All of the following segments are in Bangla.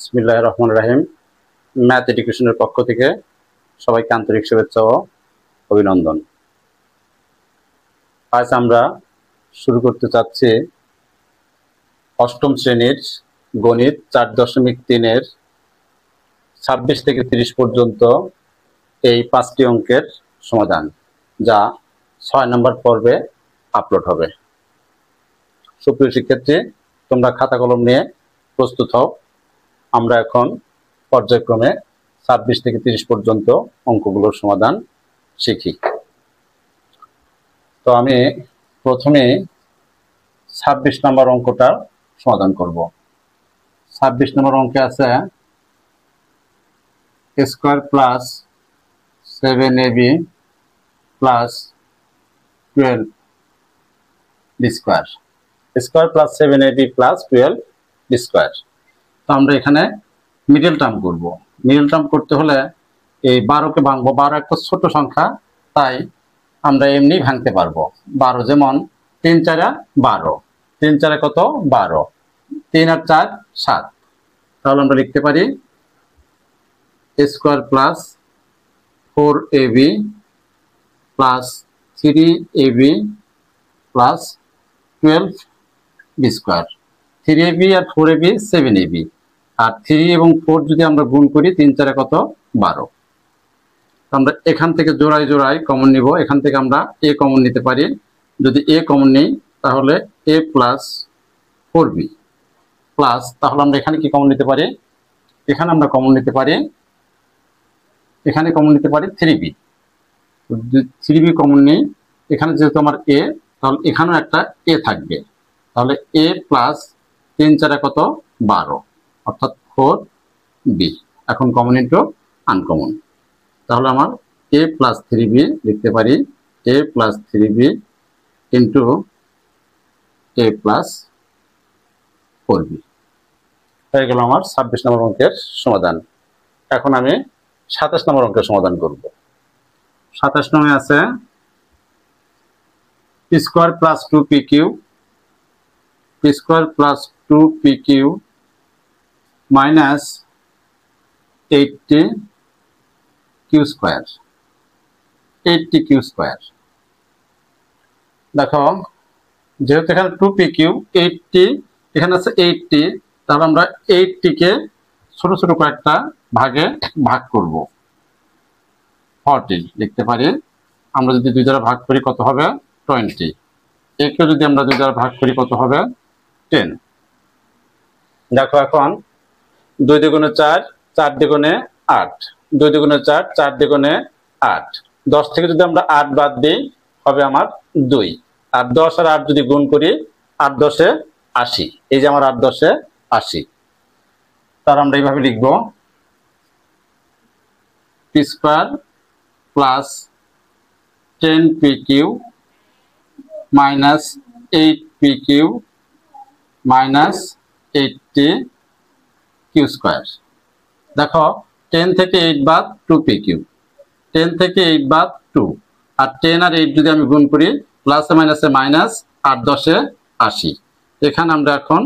বিসমিল্লাহির রহমানির রহিম। ম্যাথ এডুকেশনের পক্ষ থেকে সবাইকে আন্তরিক শুভেচ্ছা ও অভিনন্দন। আজ আমরা শুরু করতে চাচ্ছি অষ্টম শ্রেণীর গণিত 4.3-এর 26 থেকে 30 পর্যন্ত এই 5টি অঙ্কের সমাধান, যা 6 নম্বর পর্বে আপলোড হবে। সুপ্রিয় শিক্ষার্থী, তোমরা খাতা কলম নিয়ে প্রস্তুত হও। আমরা এখন পর্যায়ক্রমে 26 থেকে 30 পর্যন্ত অঙ্কগুলোর সমাধান শিখি। তো আমি প্রথমে 26 নম্বর অঙ্কটা সমাধান করব। 26 নম্বর অঙ্কে আছে square plus 7ab plus 12 B square, square plus 7ab plus 12 B square. তো আমরা এখানে মিডল টার্ম করব। মিডল টার্ম করতে হলে এই 12কে ভাঙবো। 12 একটা ছোট সংখ্যা, তাই আমরা এমনি ভাঙতে পারবো। 12 যেমন 3 4 12, 3 4 কত 12, 3 আর 4 7। তাহলে আমরা লিখতে পারি square plus 4ab plus 3ab plus 12 B square. 3ab আর 4ab 7ab, আর 3 এবং 4 যদি আমরা গুণ করি 3 4 কত 12। আমরা এখান থেকে জোড়ায় জোড়ায় কমন নিব। এখান থেকে আমরা a কমন নিতে পারি। যদি a কমন নেই তাহলে a প্লাস 4b প্লাস, তাহলে আমরা এখানে কি কমন নিতে পারি? এখানে আমরা কমন নিতে পারি, এখানে কমন নিতে পারি 3b। 3b কমন নেই, এখানে যেহেতু আমার a, তাহলে এখানেও একটা a থাকবে। তাহলে a প্লাস 3 4 কত 12, অর্থাৎ 4b। এখন কমন ইন্টু আনকমন, তাহলে আমার a প্লাস 3b লিখতে পারি a plus 3b into a plus 4b। হয়ে গেল আমার 26 নম্বর অঙ্কের সমাধান। এখন আমি 27 নম্বর অঙ্কের সমাধান করব। 27 নম্বরে আছে P square plus 2p Q, P square plus 2p Q minus 80 Q square, 80 Q square. দেখো, যেহেতু এখানে 2p কিউ 80, এখানে আছে 80, তাহলে আমরা 80 কে ছোট ছোট কয়েকটা ভাগে ভাগ করব। 40 লিখতে পারি। আমরা যদি 2 দ্বারা ভাগ করি কত হবে 20। একে যদি আমরা 2 দ্বারা ভাগ করি কত হবে 10। দেখো, এখন 2 দ্বিগুণে 4, 4 দ্বিগুণে 8, 2 দ্বিগুণে 4, 4 দ্বিগুণে 8। 10 থেকে যদি আমরা 8 বাদ দিই হবে আমার 2। আর 10 আর 8 যদি গুণ করি 8 10 80। এই যে আমার 8 10 80। তার আমরা এইভাবে লিখব P square plus 10p Q minus 8p Q minus 80 Q square. দেখো, 10 থেকে 8 বাদ 2p কিউ, 10 থেকে 8 বাদ 2, আর 10 আর 8 যদি আমি গুণ করি প্লাসে মাইনাসে মাইনাস, 8 10 80। এখানে আমরা এখন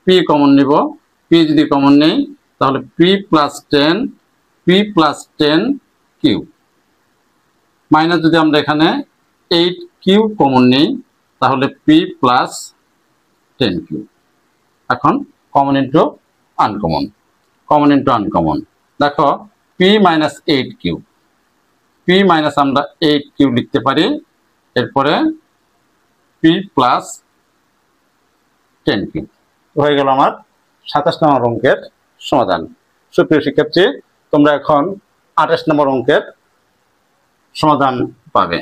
p কমন নিব। p যদি কমন নেই তাহলে p প্লাস 10 কিউ মাইনাস, যদি আমরা এখানে 8 কিউ কমন নেই তাহলে p প্লাস 10 কিউ। এখন common into uncommon, common into uncommon. দেখো, p minus 8 Q, p minus আমরা 8 কিউ লিখতে পারি। এরপরে p প্লাস 10 কিউ। হয়ে গেল আমার 27 নম্বর অঙ্কের সমাধান। সুপ্রিয় শিক্ষার্থী, তোমরা এখন 28 নম্বর অঙ্কের সমাধান পাবে।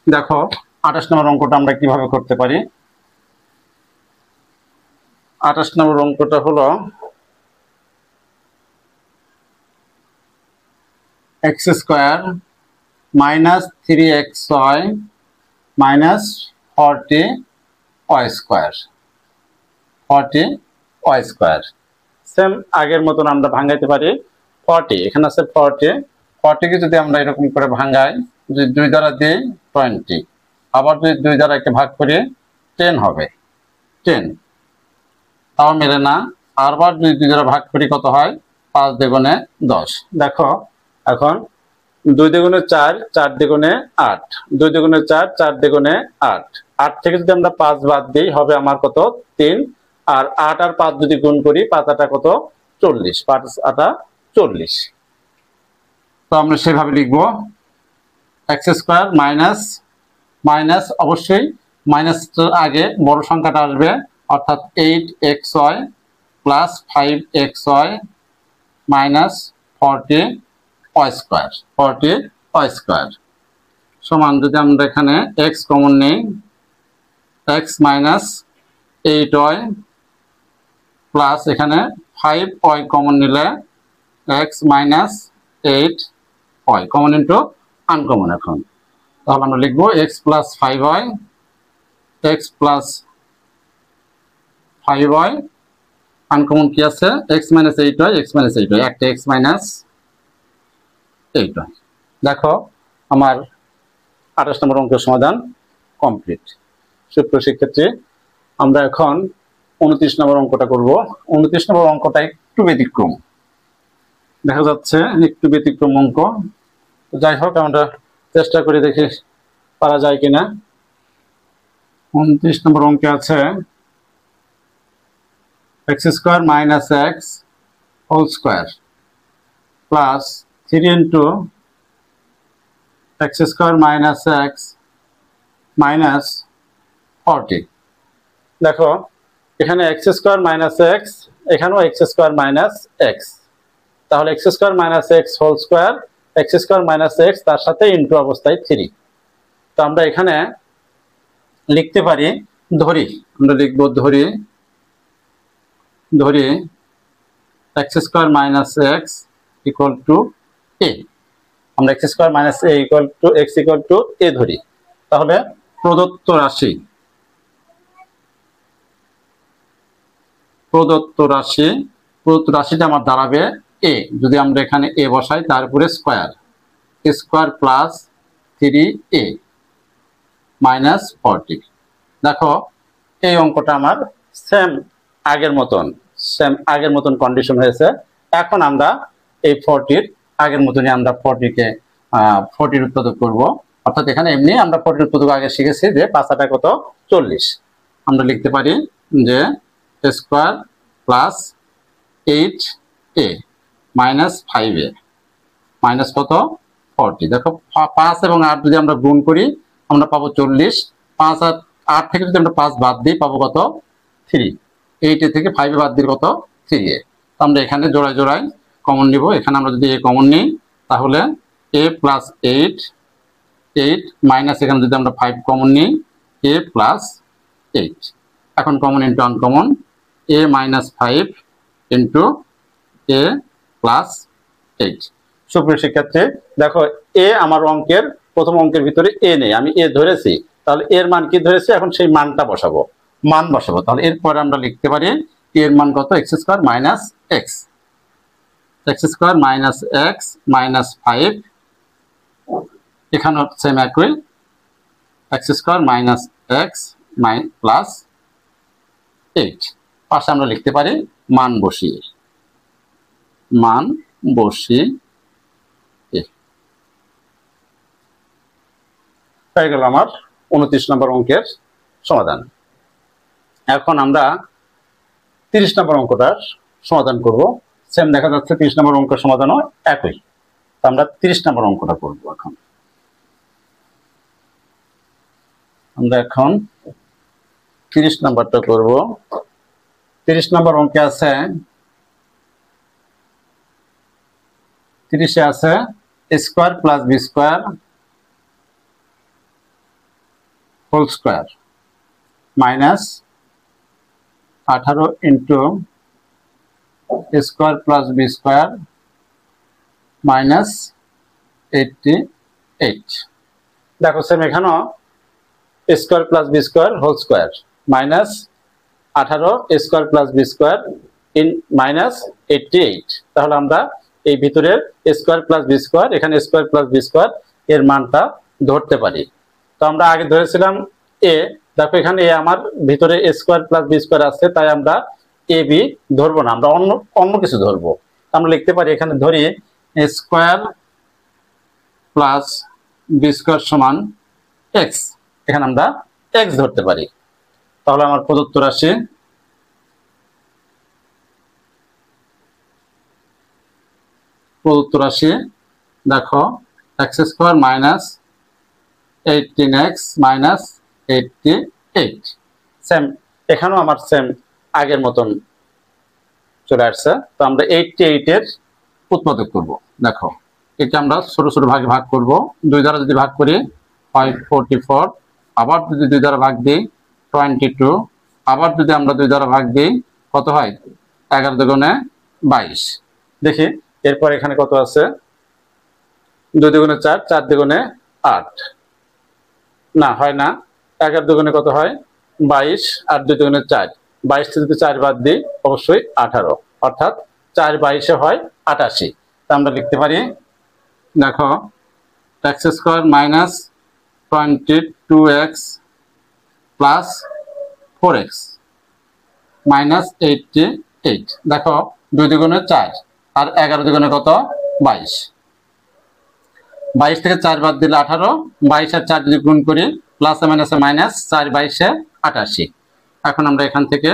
দেখো, 28 নম্বর অঙ্কটা আমরা কিভাবে করতে পারি। 28 নম্বর অঙ্কটা হলো X square minus 3xy minus 40 Y square, 40 Y square. Same আগের মতন আমরা ভাঙাইতে পারি 40। এখানে আছে 40 কে যদি আমরা এরকম করে ভাঙাই, যদি 2 দ্বারা দিই 20, আবার যদি 2 দ্বারা একে ভাগ করি 10 হবে 10। তাও মেলে না। আরবার যদি 2 দ্বারা ভাগ করি কত হয় 5 দ্বিগুণে 10। দেখো এখন 2 দ্বিগুণে 4, 4 দ্বিগুণে 8, 2 দ্বিগুণে 4, 4 দ্বিগুণে 8, 8 থেকে যদি আমরা 5 বাদ দিই হবে আমার কত 3, আর 8 আর 5 যদি গুণ করি 5 আটা কত 40, 5 আটা 40। তো আমরা সেভাবে লিখবো x স্কয়ার মাইনাস অবশ্যই মাইনাস আগে বড় সংখ্যাটা আসবে, অর্থাৎ 8xy plus 5xy minus 40y square সমান, যদি আমরা এখানে x কমন নেই, x মাইনাস 8y প্লাস এখানে 5y কমন নিলে x minus 8y common into uncommon. এখন তাহলে আমরা লিখবো x plus 5y, x plus 5y, uncommon কি আছে x minus 8y, x minus 8y, একটা x মাইনাস 8y। দেখো আমার 28 নম্বর অঙ্কের সমাধান কমপ্লিট। সুপ্রিয় শিক্ষার্থী, আমরা এখন 29 নম্বর অঙ্কটা করব। 29 নম্বর অঙ্কটা একটু ব্যতিক্রম দেখা যাচ্ছে, একটু ব্যতিক্রম অঙ্ক। যাই হোক আমরা চেষ্টা করে দেখি পারা যায় কিনা। 29 নম্বর অঙ্কে আছে x square minus x whole square plus 3 into x square minus x minus 40। দেখো এখানে x স্কয়ার মাইনাস x, এখানেও x স্কয়ার মাইনাস x, তাহলে x square minus x whole square, x square minus x তার সাথে ইন্টু অবস্থায় 3। তো আমরা এখানে লিখতে পারি, আমরা লিখবো ধরি x square minus x equal to a। আমরা x square minus a equal to x equal to a ধরি। তাহলে প্রদত্ত রাশিটা আমার দাঁড়াবে a। যদি আমরা এখানে a বসাই, তারপরে স্কয়ার প্লাস 3a মাইনাস 40। দেখো এই অঙ্কটা আমার সেম আগের মতন কন্ডিশন হয়েছে। এখন আমরা এই 40 আগের মতনই আমরা 40 উৎপাদক করব। অর্থাৎ এখানে এমনি আমরা 40 উৎপাদক আগে শিখেছি যে 5 আটা কত 40। আমরা লিখতে পারি যে square plus 8a minus 5a minus কত 40। দেখো 5 এবং 8 যদি আমরা গুণ করি আমরা পাবো 40। 5 আর 8 থেকে যদি আমরা 5 বাদ দিই পাবো কত 3। 8 থেকে 5 বাদ দিলে কত 3a। তো আমরা এখানে জোড়ায় কমন নিব। এখানে আমরা যদি a কমন নিই তাহলে a প্লাস 8 মাইনাস এখানে যদি আমরা 5 কমন নিই a প্লাস 8। এখন common into uncommon, a minus 5 into a plus 8। সুপ্রিয় শিক্ষার্থী, দেখো a আমার প্রথম অঙ্কের ভিতরে a নেই, আমি a ধরেছি, তাহলে এর মান কি ধরেছি, এখন সেই মানটা বসাবো। তাহলে এরপরে আমরা লিখতে পারি এর মান কত x square minus x, x square minus x minus 5, এখানে সেম একই x square minus x plus 8। পাশে আমরা লিখতে পারি মান বসিয়ে হয়ে গেল আমার 29 নম্বর অঙ্কের সমাধান। এখন আমরা 30 নম্বর অঙ্কটার সমাধান করব। সেম দেখা যাচ্ছে 30 নম্বর অঙ্কের সমাধানও একই। তো আমরা 30 নম্বর অঙ্কটা করব। আমরা এখন 30 নম্বরটা করব। 30 নম্বর অঙ্কে আছে 30-এ আছে square plus B square whole square minus 18 into square plus B square minus 88। দেখো সেম এখানেও square plus B square whole square minus 18 square plus B square in minus 88। তাহলে আমরা এই ভিতরের স্কয়ার প্লাস বি স্কয়ার, এখানে স্কয়ার প্লাস বি স্কয়ার এর মানটা ধরতে পারি। তো আমরা আগে ধরেছিলাম a। দেখো এখানে a আমার ভিতরে স্কয়ার প্লাস বি স্কয়ার আছে, তাই আমরা এ বি ধরবো না, আমরা অন্য কিছু ধরবো। আমরা লিখতে পারি এখানে ধরি a square plus b square সমান x, এখানে আমরা x ধরতে পারি। তাহলে আমার প্রদত্ত রাশি দেখো x square minus 18x minus 88, same এখানেও আমার সেম আগের মতন চলে আসছে। তো আমরা 88 এর উৎপাদক করব। দেখো এটা আমরা ছোট ছোট ভাগে ভাগ করব। 2 দ্বারা যদি ভাগ করি হয় 44, আবার যদি 2 দ্বারা ভাগ দিই 22, আবার যদি আমরা 2 দ্বারা ভাগ দিই কত হয় 11 দুগুণে 22। দেখি এরপর এখানে কত আছে, 2 দুগুণে 4, 4 দুগুণে 8, না হয় না, 11 দুগুণে কত হয় 22 আর 2 দুগুণে 4, 22 থেকে যদি 4 বাদ দিই অবশ্যই 18, অর্থাৎ 4 22 হয় 88। তা আমরা লিখতে পারি দেখো x square minus 22x plus 4x minus 88। দেখো 2 দুগুণে 4 আর 11 দুগুণে কত 22, 22 থেকে 4 বাদ দিলে 18, 22 আর 4 যদি গুণ করি প্লাস মাইনাসে মাইনাস, 4 22 88। এখন আমরা এখান থেকে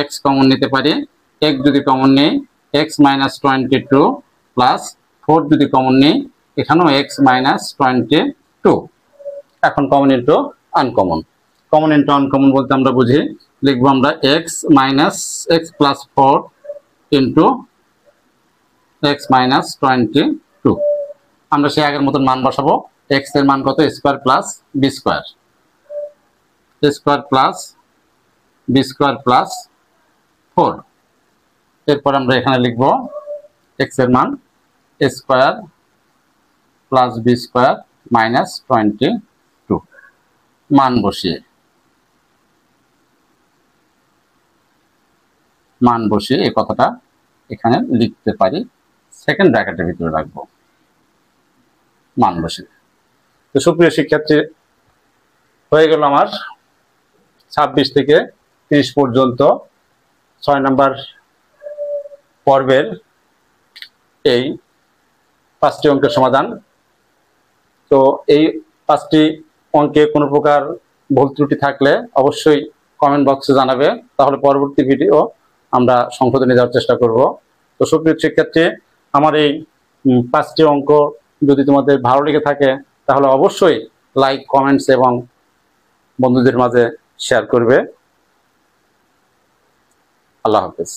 x কমন নিতে পারি। x যদি কমন নেই x মাইনাস 22 প্লাস 4 যদি কমন নেই এখানেও x মাইনাস 22। এখন common into uncommon, common into uncommon বলতে আমরা বুঝি লিখবো আমরা x minus x plus 4 into x minus 22। আমরা সেই আগের মতন মান বসাবো। x এর মান কত square plus B square, square plus B square plus 4। এরপর আমরা এখানে লিখবো x এর মান square plus B square minus 22। মান বসিয়ে এই কথাটা এখানে লিখতে পারি, সেকেন্ড ব্র্যাকেটের ভিতরে রাখবো মান বসিয়ে। তো সুপ্রিয় শিক্ষার্থী, হয়ে গেল আমার 26 থেকে 30 পর্যন্ত 6 নম্বর পর্বের এই 5টি অঙ্কের সমাধান। তো এই 5টি অঙ্কে কোনো প্রকার ভুল ত্রুটি থাকলে অবশ্যই কমেন্ট বক্সে জানাবে, তাহলে পরবর্তী ভিডিও আমরা সংশোধনে দেওয়ার চেষ্টা করব। তো সুপ্রিয় শিক্ষার্থী, আমার এই 5টি অঙ্ক যদি তোমাদের ভালো লেগে থাকে তাহলে অবশ্যই লাইক, কমেন্টস এবং বন্ধুদের মাঝে শেয়ার করবে। আল্লাহ হাফেজ।